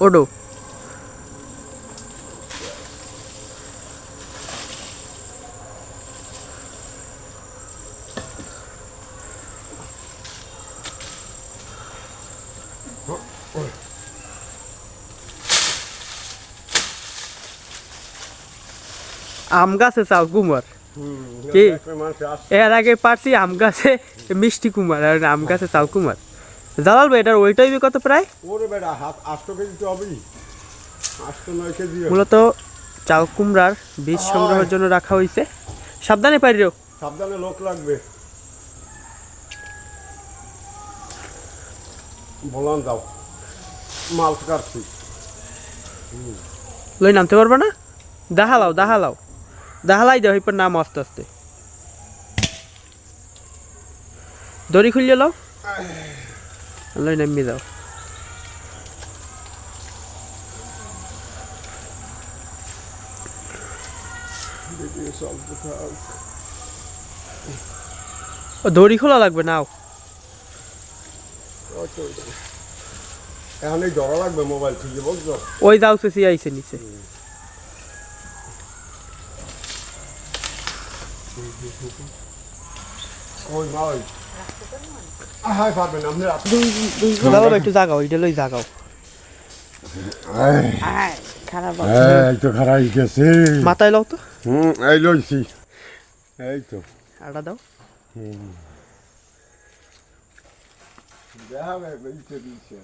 Odoo আম গাছে চাল কুমার কি এর আগে পারছি আম গাছে মিষ্টি কুমার আর আম গাছে চাল কুমার জালাল ভাই এটার ওইটাই কত প্রায় মূলত চাল কুমড়ার বীজ সংগ্রহের জন্য রাখা হয়েছে সাবধানে পারিও সাবধানে লোক লাগবে বলান দাও মাল কাটছি লই নামতে পারবে না দাহালাই দাও এরপর নাম আস্তে আস্তে দড়ি খুললে লাও লই নামিয়ে দাও ও দড়ি খোলা লাগবে নাও এখন এই জড়া লাগবে মোবাইল থেকে বুঝছো ওই যাও সে আইছে নিচে ওই ভাই হাই পারবেন আপনি দাদা একটু জাগাও এটা লই জাগাও খারাপ এই তো খারাপ গেছে মাথায় লাও তো এই লইছি এই তো আটা দাও দেখা ভাই দিচ্ছে